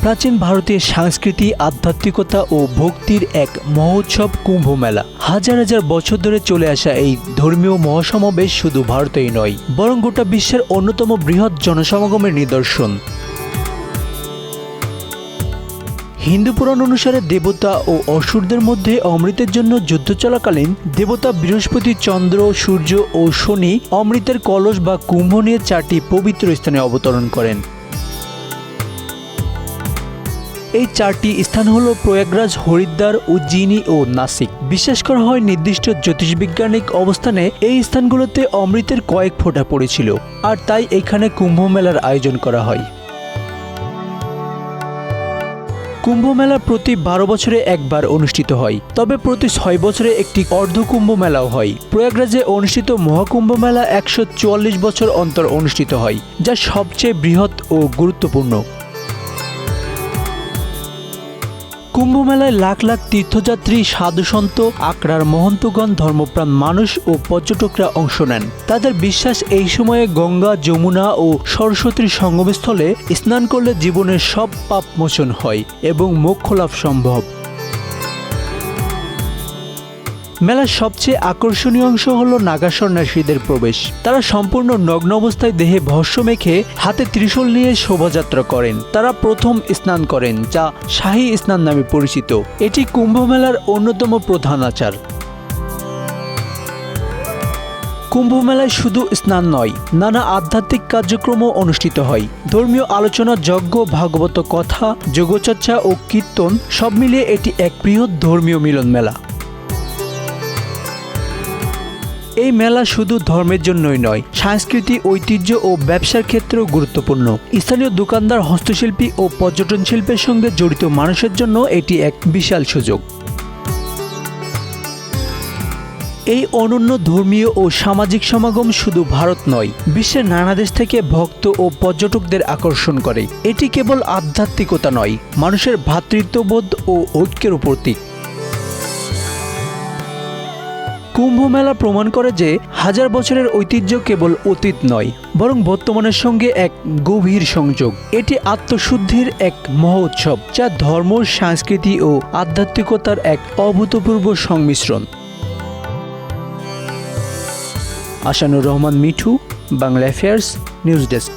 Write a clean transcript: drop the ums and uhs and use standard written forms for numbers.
প্রাচীন ভারতীয় সংস্কৃতি, আধ্যাত্মিকতা ও ভক্তির এক মহোৎসব কুম্ভ মেলা। হাজার হাজার বছর ধরে চলে আসা এই ধর্মীয় মহাসমাবেশ শুধু ভারতেই নয়, বরং গোটা বিশ্বের অন্যতম বৃহৎ জনসমাগমের নিদর্শন। হিন্দু পুরাণ অনুসারে দেবতা ও অসুরদের মধ্যে অমৃতের জন্য যুদ্ধ চলাকালীন দেবতা বৃহস্পতি, চন্দ্র, সূর্য ও শনি অমৃতের কলস বা কুম্ভ নিয়ে 4টি পবিত্র স্থানে অবতরণ করেন। এই 4টি স্থান হল প্রয়াগরাজ, হরিদ্বার, উজ্জয়িনী ও নাসিক। বিশ্বাস করা হয় নির্দিষ্ট জ্যোতিষবিজ্ঞানিক অবস্থানে এই স্থানগুলোতে অমৃতের কয়েক ফোঁটা পড়েছিল, আর তাই এখানে কুম্ভ মেলার আয়োজন করা হয়। কুম্ভ মেলা প্রতি 12 বছরে একবার অনুষ্ঠিত হয়, তবে প্রতি 6 বছরে একটি অর্ধ কুম্ভ মেলাও হয়। প্রয়াগরাজে অনুষ্ঠিত মহাকুম্ভ মেলা 144 বছর অন্তর অনুষ্ঠিত হয়, যা সবচেয়ে বৃহৎ ও গুরুত্বপূর্ণ। কুম্ভ মেলায় লাখ লাখ তীর্থযাত্রী, সাধুসন্ত, আখড়ার মহন্তগণ, ধর্মপ্রাণ মানুষ ও পর্যটকরা অংশ নেন। তাদের বিশ্বাস এই সময়ে গঙ্গা, যমুনা ও সরস্বতীর সঙ্গমস্থলে স্নান করলে জীবনের সব পাপ মোচন হয় এবং মোক্ষ লাভ সম্ভব। মেলার সবচেয়ে আকর্ষণীয় অংশ হল নাগা সন্ন্যাসীদের প্রবেশ। তারা সম্পূর্ণ নগ্ন অবস্থায় দেহে ভস্ম মেখে হাতে ত্রিশূল নিয়ে শোভাযাত্রা করেন। তারা প্রথম স্নান করেন, যা শাহী স্নান নামে পরিচিত। এটি কুম্ভ মেলার অন্যতম প্রধান আচার। কুম্ভ মেলায় শুধু স্নান নয়, নানা আধ্যাত্মিক কার্যক্রমও অনুষ্ঠিত হয়। ধর্মীয় আলোচনা, যজ্ঞ, ভাগবত কথা, যোগচর্চা ও কীর্তন সব মিলিয়ে এটি এক বৃহৎ ধর্মীয় মিলন মেলা। এই মেলা শুধু ধর্মের জন্যই নয়, সংস্কৃতি, ঐতিহ্য ও ব্যবসার ক্ষেত্রেও গুরুত্বপূর্ণ। স্থানীয় দোকানদার, হস্তশিল্পী ও পর্যটন শিল্পের সঙ্গে জড়িত মানুষের জন্য এটি এক বিশাল সুযোগ। এই অনন্য ধর্মীয় ও সামাজিক সমাগম শুধু ভারত নয়, বিশ্বের নানা দেশ থেকে ভক্ত ও পর্যটকদের আকর্ষণ করে। এটি কেবল আধ্যাত্মিকতা নয়, মানুষের ভ্রাতৃত্ববোধ ও ঐক্যের প্রতীক। কুম্ভ মেলা প্রমাণ করে যে হাজার বছরের ঐতিহ্য কেবল অতীত নয়, বরং বর্তমানের সঙ্গে এক গভীর সংযোগ। এটি আত্মশুদ্ধির এক মহোৎসব, যা ধর্ম, সংস্কৃতি ও আধ্যাত্মিকতার এক অভূতপূর্ব সংমিশ্রণ। Ashanur Rahman Mithu, Bangla affairs, news desk.